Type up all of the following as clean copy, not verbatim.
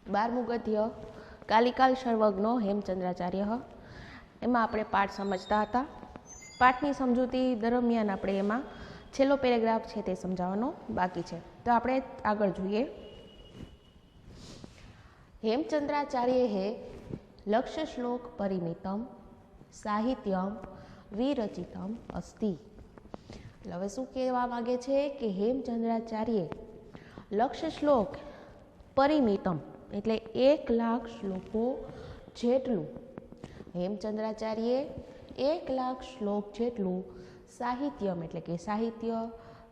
12મું ગદ્ય કાલિકાલ સર્વજ્ઞો હેમચંદ્રાચાર્ય। એમાં આપણે પાઠ સમજતા હતા। પાઠની સમજૂતી દરમિયાન આપણે એમાં છેલ્લો પેરેગ્રાફ છે તે સમજાવવાનો બાકી છે, તો આપણે આગળ જોઈએ। હેમચંદ્રાચાર્ય લક્ષ્ય શ્લોક પરિમિતમ સાહિત્યમ વિરચિતમ અસ્તિ। હવે શું કહેવા માગે છે કે હેમચંદ્રાચાર્ય લક્ષ્ય શ્લોક પરિમિતમ એટલે 1,00,000 શ્લોકો જેટલું, હેમચંદ્રાચાર્ય 1,00,000 શ્લોક જેટલું સાહિત્યમ એટલે કે સાહિત્ય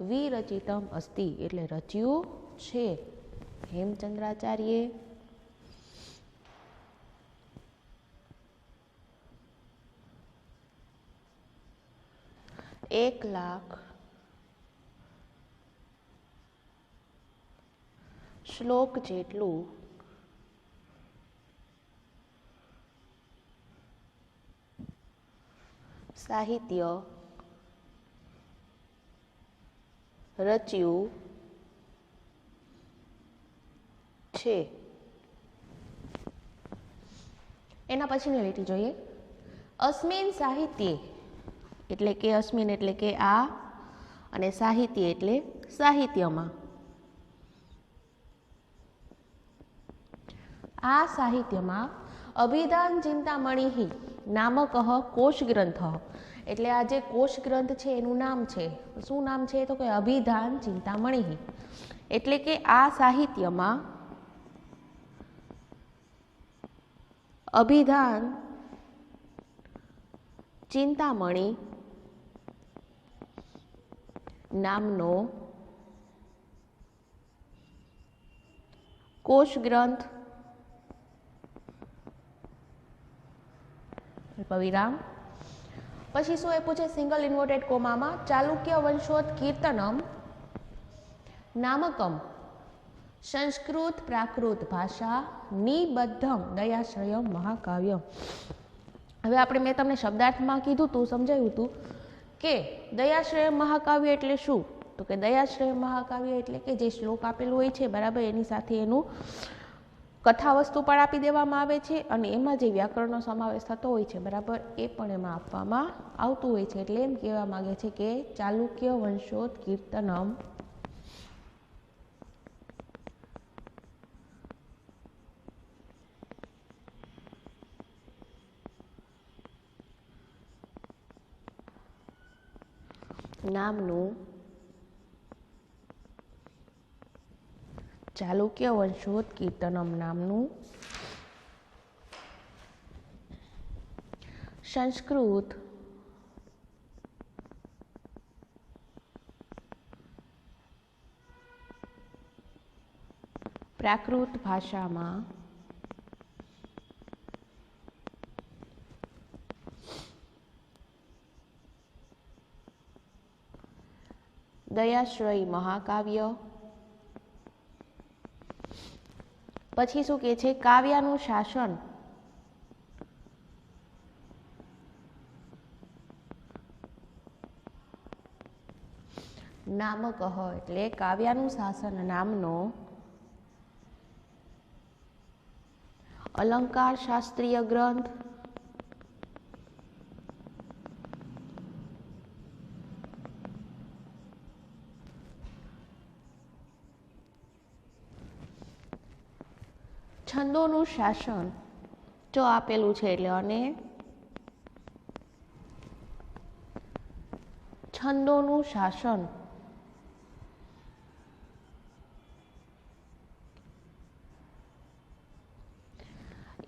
વિરચિતમ અસ્તિ એટલે રચ્યું છે। હેમચંદ્રાચાર્ય 1,00,000 શ્લોક જેટલું સાહિત્ય રચ્યું છે। એના પછીની લીટી જોઈએ। અસ્મિન સાહિત્ય એટલે કે અસ્મિન એટલે કે આ, અને સાહિત્ય એટલે સાહિત્યમાં, આ સાહિત્યમાં અભિધાન ચિંતામણિ નામક કોશ ગ્રંથ એટલે આ જે કોશ ગ્રંથ છે એનું નામ છે, શું નામ છે તો કે અભિધાન ચિંતામણિ એટલે કે આ સાહિત્યમાં અભિધાન ચિંતામણિ નામનો કોશ ગ્રંથ વિરામ પછી શું આપ્યું છે સિંગલ ઇન્વર્ટેડ કોમામાં ચાલુક્ય વંશોત કીર્તનમ નામકમ સંસ્કૃત પ્રાકૃત ભાષા નિબદ્ધમ દયાશ્રયમ મહાકાવ્યમ। હવે આપણે મેં તમને શબ્દાર્થમાં કીધું તું, સમજાવ્યું હતું કે દયાશ્રય મહાકાવ્ય એટલે શું, તો કે દયાશ્રય મહાકાવ્ય એટલે કે જે શ્લોક આપેલું હોય છે બરાબર, એની સાથે એનું કથા વસ્તુ પણ આપી દેવામાં આવે છે, અને એમાં જે વ્યાકરણનો સમાવેશ થતો હોય છે બરાબર, એ પણ એમાં આપવામાં આવતું હોય છે। એટલે એમ કહેવા માંગે છે કે ચાલુક્ય વંશોત કીર્તનમ નામનું ચાલુક્ય વંશોત કીર્તનમ નામનું સંસ્કૃત પ્રાકૃત ભાષામાં દયાશ્રય મહાકાવ્ય, પછી શું કે છે કાવ્યાનું શાસન નામક એટલે કાવ્યાનું શાસન નામનો અલંકાર શાસ્ત્રીય ગ્રંથ, છંદોનું શાસન જો આપેલું છે એટલે, અને છંદોનું શાસન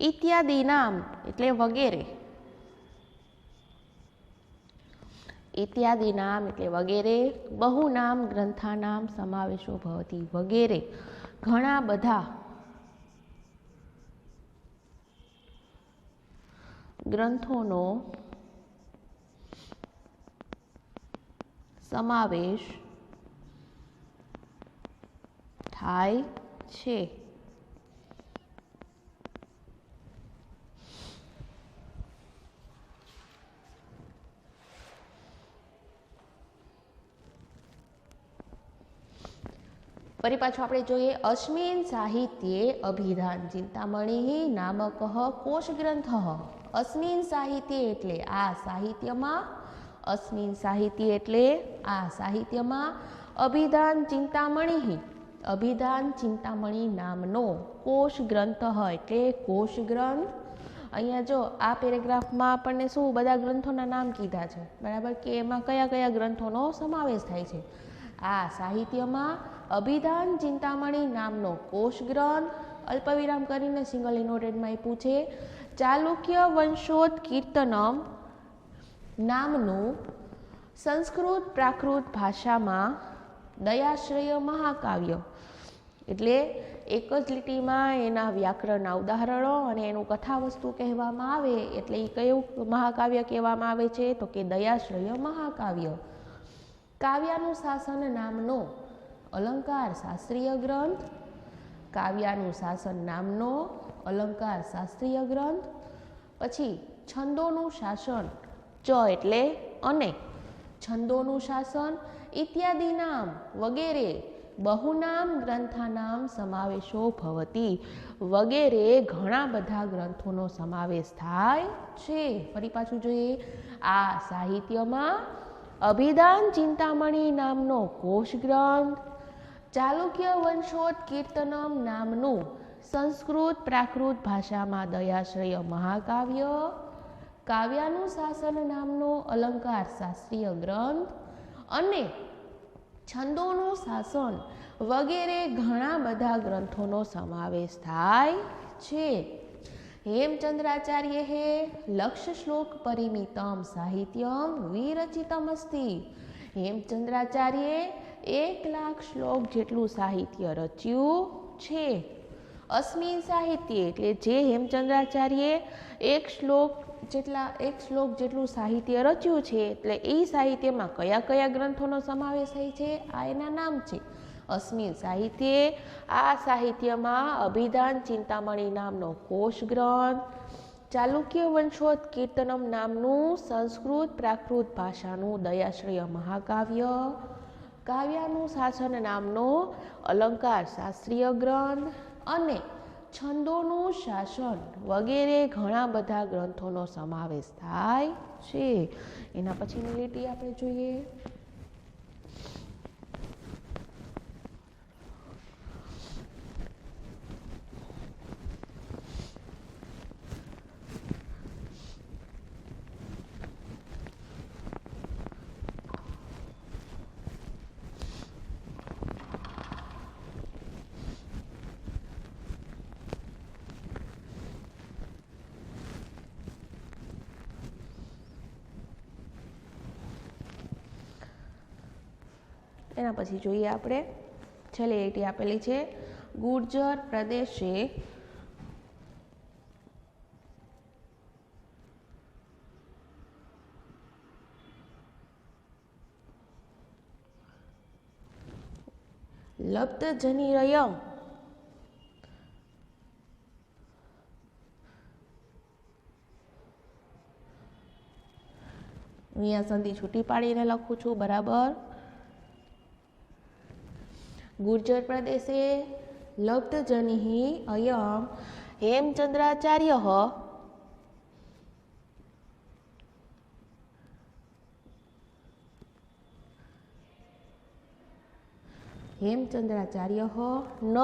ઇત્યાદિ નામ એટલે વગેરે, ઇત્યાદિ નામ એટલે વગેરે, બહુ નામ ગ્રંથાનામ સમાવેશો ભવતી વગેરે ઘણા બધા ગ્રંથોનો સમાવેશ થાય છે। ફરી પાછું આપણે જોઈએ, અસ્મિન સાહિત્યે અભિધાન ચિંતામણી નામક કોશ ગ્રંથ. અસ્મિન સાહિત્ય એટલે આ સાહિત્યમાં, અસ્મિન સાહિત્ય એટલે આ સાહિત્યમાં, અભિધાન ચિંતામણી, અભિધાન ચિંતામણી નામનો કોશ ગ્રંથ એટલે કોશ ગ્રંથ. અહીંયા જો આ પેરેગ્રાફમાં આપણને શું બધા ગ્રંથોના નામ કીધા છે, બરાબર, કે એમાં કયા કયા ગ્રંથોનો સમાવેશ થાય છે. આ સાહિત્યમાં અભિધાન ચિંતામણી નામનો કોશ ગ્રંથ, અલ્પવિરામ કરીને સિંગલ ઇનોટેડમાં એ પૂછે, ચાલુક્ય વંશોત કીર્તનમ નામનું સંસ્કૃત પ્રાકૃત ભાષામાં દયાશ્રય મહાકાવ્ય. એટલે એક જ લીટીમાં એના વ્યાકરણના ઉદાહરણો અને એનું કથાવસ્તુ કહેવામાં આવે એટલે એ કયું મહાકાવ્ય કહેવામાં આવે છે, તો કે દયાશ્રય મહાકાવ્ય. કાવ્યાનુશાસન નામનો અલંકાર શાસ્ત્રીય ગ્રંથ, કાવ્યાનું શાસન નામનો અલંકાર શાસ્ત્રીય ગ્રંથ. પછી છંદોનું શાસન, ચ એટલે અને, છંદોનું શાસન ઇત્યાદિ નામ વગેરે બહુનામ ગ્રંથાનામ સમાવેશો ભવતી, વગેરે ઘણા બધા ગ્રંથોનો સમાવેશ થાય છે. ફરી પાછું જોઈએ, આ સાહિત્યમાં અભિધાન ચિંતામણી નામનો કોશ ગ્રંથ, ચાલુક્ય વંશોત કીર્તનમ નામનું સંસ્કૃત પ્રાકૃત ભાષામાં દયાશ્રય મહાકાવ્ય, કાવ્યાનુશાસન નામનો અલંકાર શાસ્ત્રીય ગ્રંથ અને છંદોનું શાસન વગેરે ઘણા બધા ગ્રંથોનો સમાવેશ થાય છે. હેમચંદ્રાચાર્ય હે લક્ષ શ્લોક પરિમિતમ સાહિત્યમ વિરચિતમસ્તિ. હેમચંદ્રાચાર્યે 1,00,000 શ્લોક જેટલું સાહિત્ય રચ્યું છે. અસ્મિન સાહિત્ય એટલે જે હેમચંદ્રાચાર્યે એક શ્લોક જેટલું સાહિત્ય રચ્યું છે, એટલે એ સાહિત્યમાં કયા કયા ગ્રંથોનો સમાવેશ થાય છે, આ એના નામ છે. અસ્મિન સાહિત્યે, આ સાહિત્યમાં અભિધાન ચિંતામણી નામનો કોશ ગ્રંથ, ચાલુક્ય વંશોત કીર્તનમ નામનું સંસ્કૃત પ્રાકૃત ભાષાનું દયાશ્રય મહાકાવ્ય, કાવ્યાનું શાસન નામનો અલંકાર શાસ્ત્રીય ગ્રંથ અને છંદોનું શાસન વગેરે ઘણા બધા ગ્રંથોનો સમાવેશ થાય છે. એના પછીની લીટી આપણે જોઈએ, એના પછી જોઈએ આપણે છેલ્લી લીટી આપેલી છે, ગુર્જર પ્રદેશે લબ્ધજનિરયમ અહીંયા સંધિ છૂટી પાડીને લખું છું, બરાબર. ગુર્જર પ્રદેશે લબ્ધજનિ અયમ હેમચંદ્રાચાર્ય હેમચંદ્રાચાર્ય ન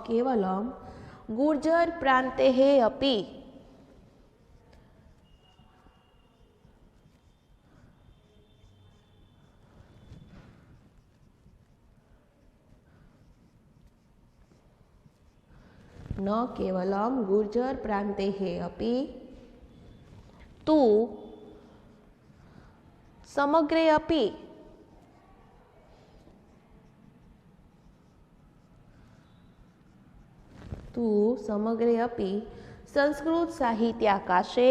કેવલમ ગુર્જર પ્રાંતે અપી न केवलम गुर्जर प्रांते अपि तु समग्रे अपि संस्कृत साहित्याकाशे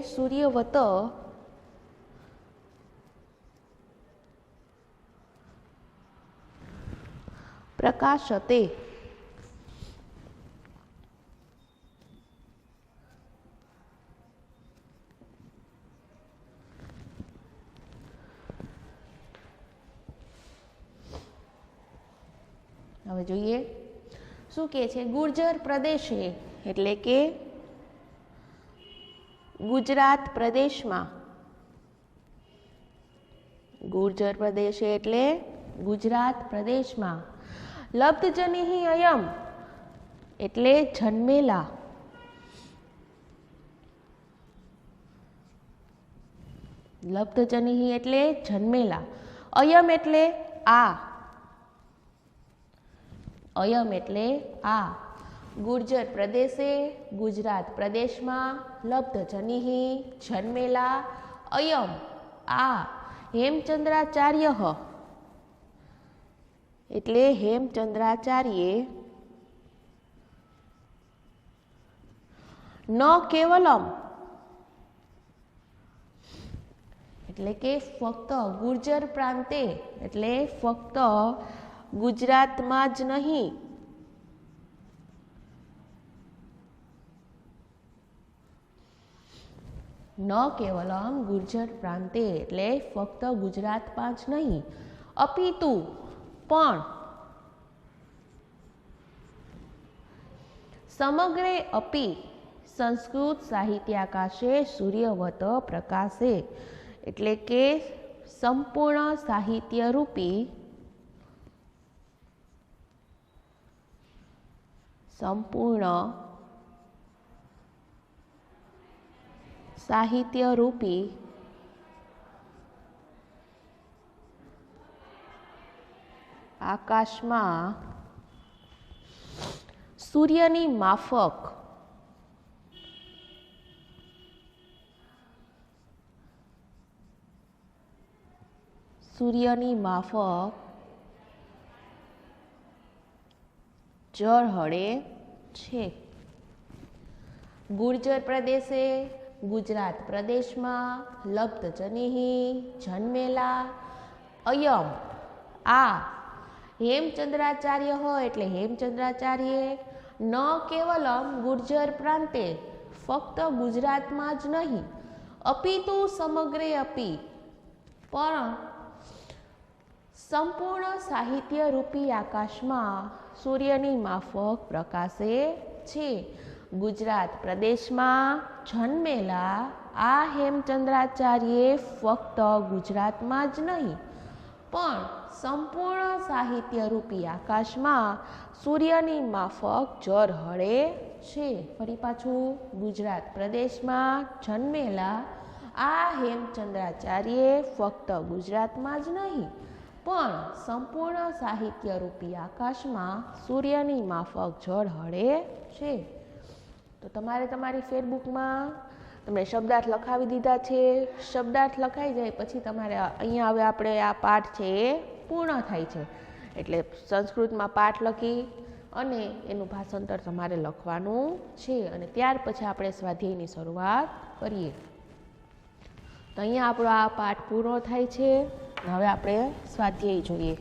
सूर्यवत પ્રકાશતે. હવે જોઈએ શું કહે છે. ગુર્જર પ્રદેશે એટલે કે ગુજરાત પ્રદેશમાં, ગુર્જર પ્રદેશ એટલે ગુજરાત પ્રદેશમાં, લબ્ધજનિહિ અયમ એટલે જન્મેલા, લબ્ધજનિહિ એટલે જન્મેલા, અયમ એટલે આ, અયમ એટલે આ, ગુર્જર પ્રદેશે ગુજરાત પ્રદેશમાં, લબ્ધજનિહિ જન્મેલા, અયમ આ, હેમચંદ્રાચાર્ય એટલે હેમચંદ્રાચાર્યે, ન કેવલમ એટલે કે ફક્ત, ગુર્જર પ્રાંતે એટલે ફક્ત ગુજરાતમાં જ નહીં, ન કેવલમ ગુર્જર પ્રાંતે એટલે ફક્ત ગુજરાતમાં જ નહીં, અપિતુ પણ, સમગ્રે અપી સંસ્કૃત સાહિત્યાકાશે સૂર્યવત પ્રકાશે એટલે કે સંપૂર્ણ સાહિત્ય રૂપી, સંપૂર્ણ સાહિત્ય રૂપી આકાશમાં સૂર્યની માફક, સૂર્યની માફક ઝળહળે છે. ગુર્જર પ્રદેશે ગુજરાત પ્રદેશમાં, લબ્ધજનિહિ જન્મેલા, અયમ આ, હેમચંદ્રાચાર્ય એટલે હેમચંદ્રાચાર્ય, ન કેવલમ ગુર્જર પ્રાંતે ફક્ત ગુજરાતમાં જ નહીં, અપિતુ સમગ્રે અપી પણ સંપૂર્ણ સાહિત્ય રૂપી આકાશમાં સૂર્યની માફક પ્રકાશે છે. ગુજરાત પ્રદેશમાં જન્મેલા આ હેમચંદ્રાચાર્યે ફક્ત ગુજરાતમાં જ નહીં પણ સંપૂર્ણ સાહિત્ય રૂપી આકાશમાં સૂર્યની માફક ઝળહળે છે. ફરી પાછું, ગુજરાત પ્રદેશમાં જન્મેલા આ હેમચંદ્રાચાર્યે ફક્ત ગુજરાતમાં જ નહીં પણ સંપૂર્ણ સાહિત્ય રૂપી આકાશમાં સૂર્યની માફક ઝળહળે છે. તો તમારે તમારી ફેરબુકમાં તમને શબ્દાર્થ લખાવી દીધા છે. શબ્દાર્થ લખાઈ જાય પછી તમારે અહીંયા હવે આપણે આ પાઠ છે એ પૂર્ણ થાય છે. એટલે સંસ્કૃતમાં પાઠ લખી અને એનું ભાષાંતર તમારે લખવાનું છે અને ત્યાર પછી આપણે સ્વાધ્યાયની શરૂઆત કરીએ. તો અહીંયા આપણો આ પાઠ પૂરો થાય છે. હવે આપણે સ્વાધ્યાય જોઈએ.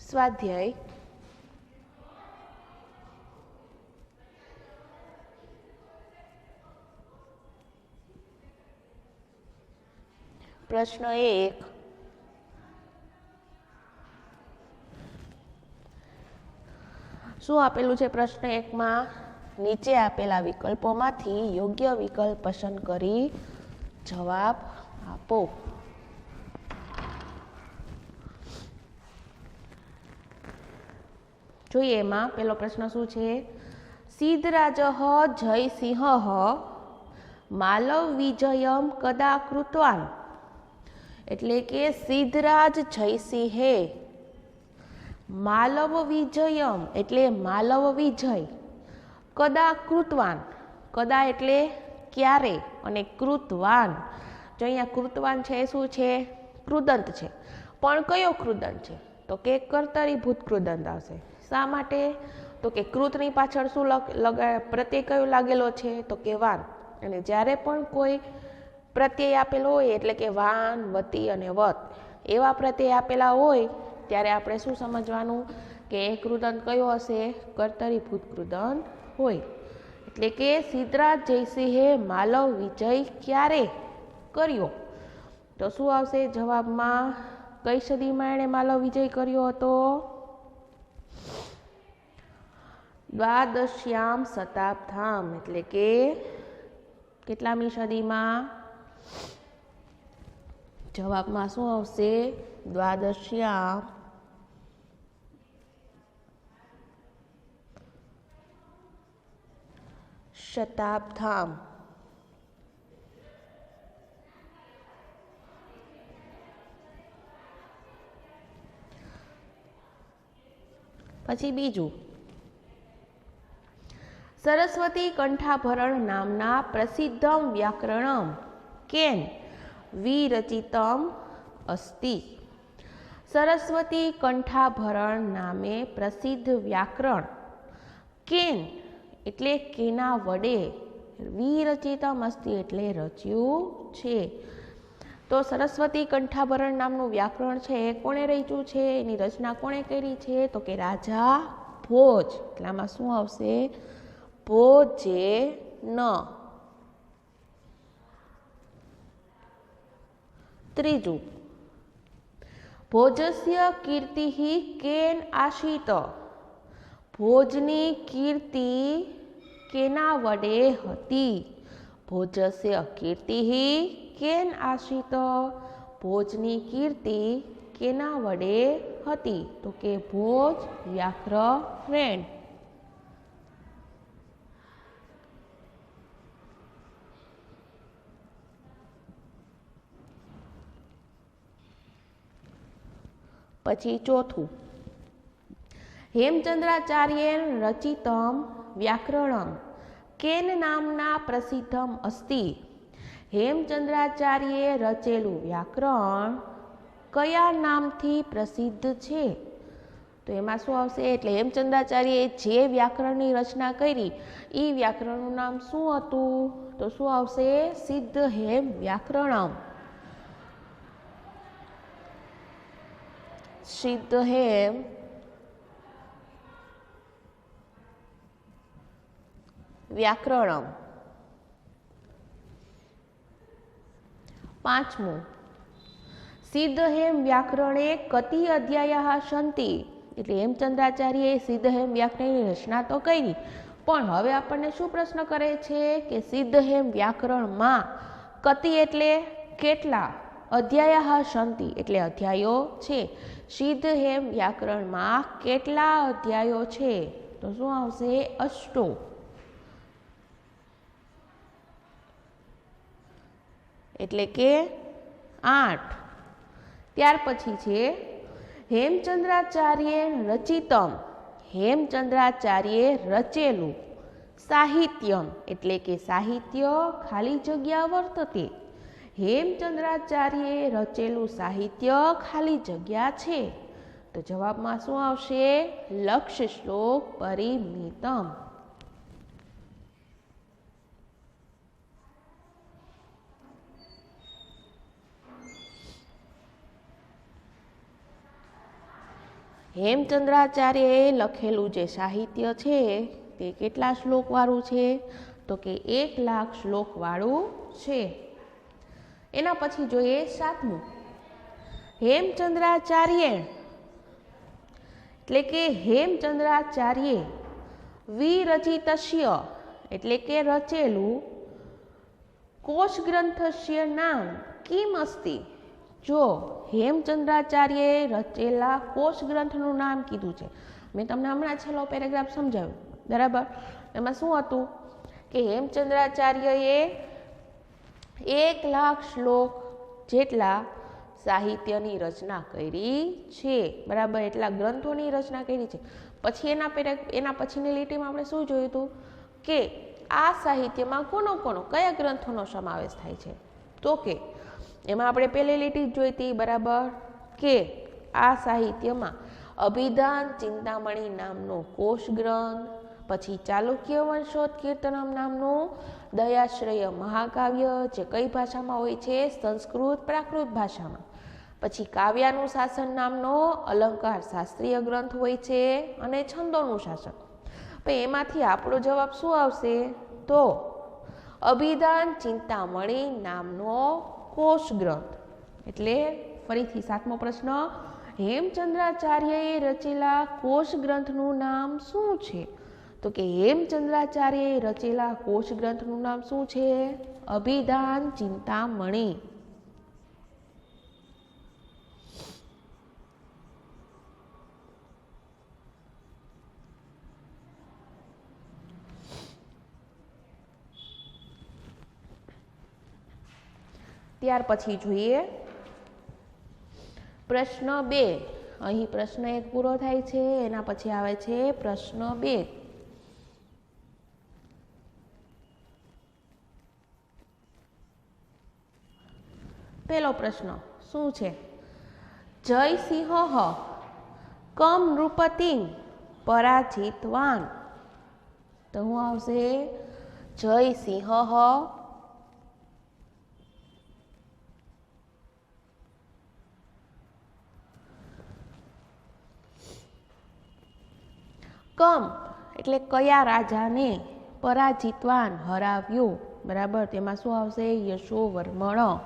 સ્વાધ્યાય પ્રશ્ન 1 શું આપેલું છે? પ્રશ્ન 1 માં નીચે આપેલા વિકલ્પોમાંથી યોગ્ય વિકલ્પ પસંદ કરી જવાબ આપો. જોઈએ એમાં પેલો પ્રશ્ન શું છે? સિદ્ધરાજ જયસિંહ માલવ વિજયમ કદા કૃતવાન એટલે કે સિદ્ધરાજ જયસિંહે માલવ વિજયમ એટલે માલવ વિજય. કદા કૃતવાન, કદા એટલે ક્યારે, અને કૃતવાન, જો અહીંયા કૃતવાન છે એ શું છે? કૃદંત છે. પણ કયો કૃદંત છે? તો કે કર્તરીભૂત કૃદંત આવશે. શા માટે? તો કે કૃતની પાછળ શું પ્રત્યય કયો લાગેલો છે? તો કે વાન. અને જ્યારે પણ કોઈ પ્રત્યય આપેલો હોય એટલે કે વાન, વતી અને વત એવા પ્રત્યય આપેલા હોય ત્યારે આપણે શું સમજવાનું કે એ કૃદંત કયો હશે? કર્તરીભૂત કૃદંત હોય. એટલે કે સિદ્ધરાજ જયસિંહે માલવ વિજય ક્યારે કર્યો? તો શું આવશે જવાબમાં? કઈ સદીમાં એણે માલવ વિજય કર્યો હતો? દ્વાદશ્યામ શતાબ્ધામ એટલે કે કેટલામી સદીમાં? જવાબમાં શું આવશે? દ્વાદશ્યામ શતાબ્ધામ. પછી બીજું, સરસ્વતી કંઠાભરણ નામના પ્રસિદ્ધમ વ્યાકરણમ કેન વિરચિતમ અસ્તિ. સરસ્વતી કંઠાભરણ નામે પ્રસિદ્ધ વ્યાકરણ કેન એટલે કેના વડે, વિરચિતમ અસ્તિ એટલે રચ્યું છે. તો સરસ્વતી કંઠાભરણ નામનું વ્યાકરણ છે એ કોણે રચ્યું છે? એની રચના કોણે કરી છે? તો કે રાજા ભોજ. એટલે આમાં શું આવશે? ભોજેન. ત્રીજું, ભોજસ્ય કીર્તિ કેન આશિત. ભોજની કીર્તિ કેના વડે હતી? ભોજસ્ય કીર્તિ કેન આશિત. ભોજની કીર્તિ કેના વડે હતી? તો કે ભોજ વ્યાકરણ. પછી ચોથું, હેમચંદ્રાચાર્ય રચિતમ વ્યાકરણમ કેન નામના પ્રસિદ્ધમ અસ્તિ. હેમચંદ્રાચાર્યે રચેલું વ્યાકરણ કયા નામથી પ્રસિદ્ધ છે? તો એમાં શું આવશે? એટલે હેમચંદ્રાચાર્યએ જે વ્યાકરણની રચના કરી એ વ્યાકરણનું નામ શું હતું? તો શું આવશે? સિદ્ધ હેમ વ્યાકરણમ. સિદ્ધ હેમ વ્યાકરણમ. પાંચમું, સિદ્ધ હેમ વ્યાકરણે કતિ અધ્યાયઃ સન્તિ. એટલે હેમચંદ્રાચાર્યએ સિદ્ધ હેમ વ્યાકરણની રચના તો કરી, પણ હવે આપણને શું પ્રશ્ન કરે છે કે સિદ્ધ હેમ વ્યાકરણમાં કતિ એટલે કેટલા, અધ્યાયઃ સન્તિ એટલે અધ્યાયો છે. સિદ્ધ હેમ વ્યાકરણમાં કેટલા અધ્યાયો છે? તો શું આવશે? અષ્ટો. એટલે કે 8. ત્યાર પછી છે હેમચંદ્રાચાર્ય રચિતમ. હેમચંદ્રાચાર્યે રચેલું સાહિત્યમ એટલે કે સાહિત્ય ખાલી જગ્યા વર્તતે. હેમચંદ્રાચાર્યે રચેલું સાહિત્ય ખાલી જગ્યા છે. તો જવાબમાં શું આવશે? લક્ષ્ય શ્લોક પરિમિતમ. હેમચંદ્રાચાર્યએ લખેલું જે સાહિત્ય છે તે કેટલા શ્લોક વાળું છે? તો કે 1,00,000 શ્લોક વાળું છે. એના પછી જોઈએ 7મું, હેમચંદ્રાચાર્ય એટલે કે હેમચંદ્રાચાર્ય વિરચિતસ્ય એટલે કે રચેલું કોશ ગ્રંથસ્ય નામ કિમ અસ્તિ. જો હેમચંદ્રાચાર્યએ રચેલા કોશ ગ્રંથનું નામ કીધું છે, મેં તમને હમણાં છેલ્લો પેરેગ્રાફ સમજાવ્યું, બરાબર? એમાં શું હતું કે હેમચંદ્રાચાર્યએ 1,00,000 શ્લોક જેટલા સાહિત્યની રચના કરી છે, બરાબર, એટલા ગ્રંથોની રચના કરી છે. પછી એના પછીની લીટીમાં આપણે શું જોયું હતું કે આ સાહિત્યમાં કયા ગ્રંથોનો સમાવેશ થાય છે, તો કે એમાં આપણે પહેલી લીટી જોઈ હતી, બરાબર, કે આ સાહિત્યમાં અભિધાન ચિંતામણી નામનો કોષ ગ્રંથ, પછી ચાલુક્ય વંશોત્કીર્તનમ નામનું દયાશ્રય મહાકાવ્ય જે કઈ ભાષામાં હોય છે, સંસ્કૃત પ્રાકૃત ભાષામાં. પછી કાવ્યાનુશાસન નામનો અલંકાર શાસ્ત્રીય ગ્રંથ હોય છે અને છંદોનું શાસન. પણ એમાંથી આપણો જવાબ શું આવશે, તો અભિધાન ચિંતામણી નામનો કોષ ગ્રંથ. એટલે ફરીથી 7મો પ્રશ્ન, હેમચંદ્રાચાર્યએ રચેલા કોષ ગ્રંથનું નામ શું છે, તો કે હેમચંદ્રાચાર્યએ રચેલા કોષ ગ્રંથનું નામ શું છે, અભિધાન ચિંતામણી. ત્યાર પછી જોઈએ પ્રશ્ન 2. અહીં પ્રશ્ન 1 પૂરો થાય છે, એના પછી આવે છે પ્રશ્ન 2. પહેલો પ્રશ્ન શું છે, જયસિંહ કમ નૃપતિં પરાજિતવાન. તો શું આવશે, જયસિંહ કમ એટલે કયા રાજાને, પરાજિતવાન હરાવ્યો, બરાબર, તેમાં શું આવશે, યશોવર્મણ.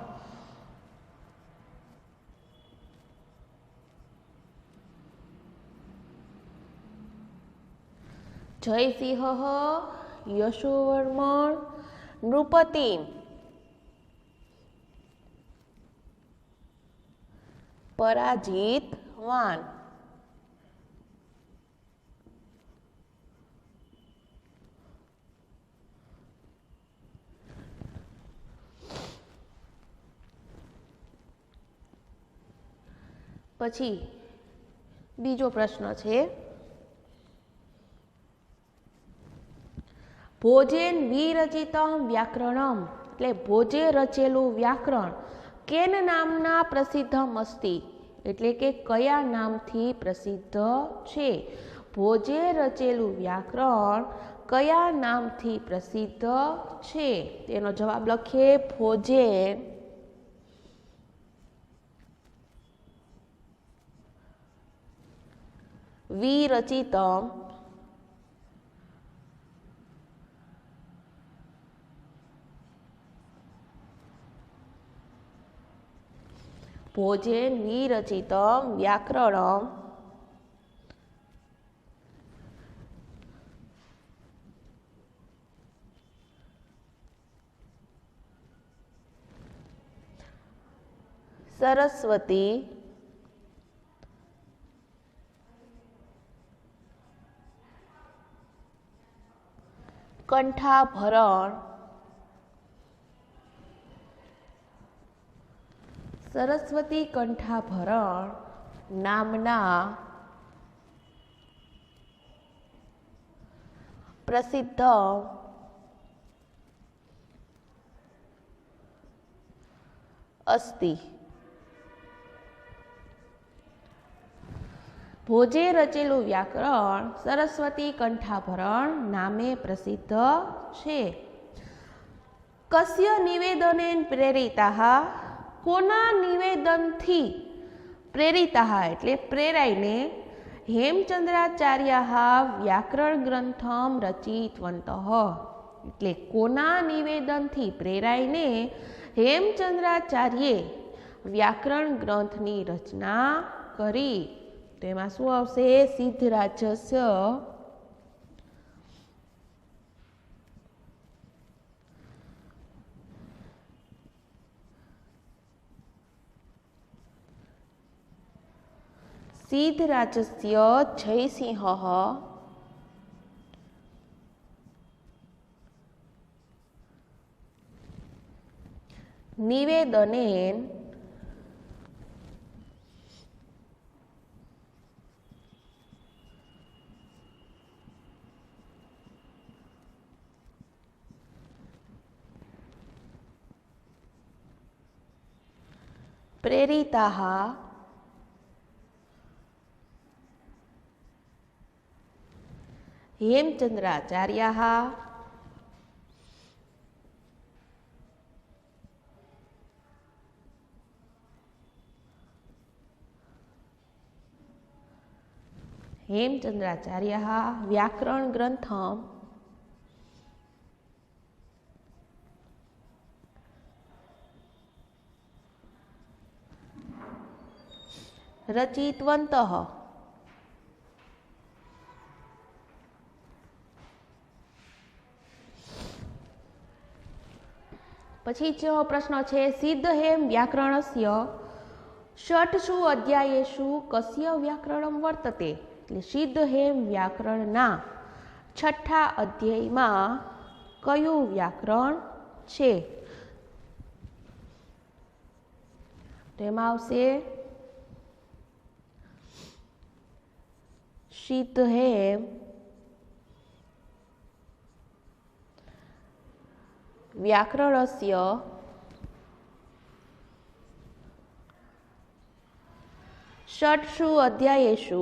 જયસિંહ યશોવર્મણ નૃપતિં પરાજિતવાન. પછી બીજો પ્રશ્ન છે, ભોજેન વિરચિતમ વ્યાકરણમ, એટલે ભોજે રચેલું વ્યાકરણ કેન નામના પ્રસિદ્ધમ અસ્તિ, એટલે કે કયા નામથી પ્રસિદ્ધ છે. ભોજે રચેલું વ્યાકરણ કયા નામથી પ્રસિદ્ધ છે, તેનો જવાબ લખીએ, ભોજેન વિરચિતમ ભોજેન વિરચિતમ વ્યાકરણમ સરસ્વતી કંઠાભરણ સરસ્વતી કંઠાભરણ નામના પ્રસિદ્ધ અસ્તિ. ભોજે રચેલું વ્યાકરણ સરસ્વતી કંઠાભરણ નામે પ્રસિદ્ધ છે. કસ્ય નિવેદનેન પ્રેરિતાઃ, કોના નિવેદનથી પ્રેરિતાઃ એટલે પ્રેરાઈને હેમચંદ્રાચાર્યાઃ વ્યાકરણ ગ્રંથમ રચિતવन्तઃ, એટલે કોના નિવેદનથી પ્રેરાઈને હેમચંદ્રાચાર્યે વ્યાકરણ ગ્રંથની રચના કરી. તેમાં શું આવશે, સિદ્ધરાજસ્ય સિદ્ધરાજસ્ય જયસિંહ નિવેદનેન प्रेरिताः हेमचंद्राचार्याः हेमचंद्राचार्यः व्याकरण ग्रंथम रचितवन्तः। पछी प्रश्न छे सिद्धहेम व्याकरणस्य षट्सु अध्यायेषु कस्य व्याकरणं वर्तते। એટલે સિદ્ધહેમ વ્યાકરણના છઠ્ઠા અધ્યાયમાં કયું વ્યાકરણ છે? તેમાં આવશે સિદ્ધહેમ व्याकरणस्य षट्सु अध्यायेषु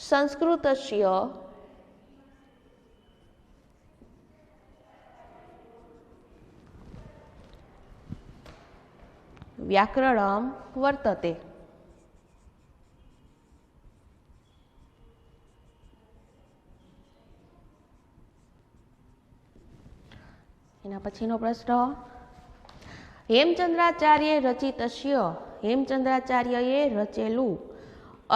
संस्कृतस्य व्याकरणं वर्तते। एना पछीनो प्रश्न हेमचंद्राचार्य रचितस्य हेमचंद्राचार्यए रचेलु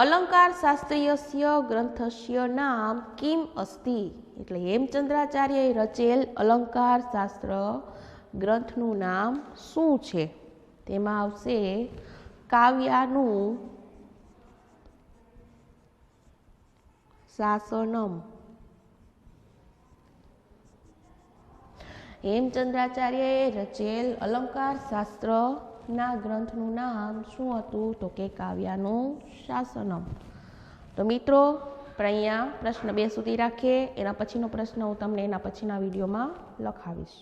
अलंकार शास्त्रीयस्य ग्रंथस्य नाम किम अस्ति। એટલે हेमचंद्राचार्यए रचेल अलंकार शास्त्र ग्रंथનું નામ શું છે? તેમાં આવશે કાવ્યાનું શાસનમ। हेमचंद्राचार्यએ રચેલ અલંકાર શાસ્ત્રના ગ્રંથનું નામ શું હતું? તો કે કાવ્યાનું શાસનમ। તો મિત્રો આપણે અહીંયા પ્રશ્ન 2 સુધી રાખીએ, એના પછીનો પ્રશ્ન હું તમને એના પછીના વિડીયોમાં લખાવીશ।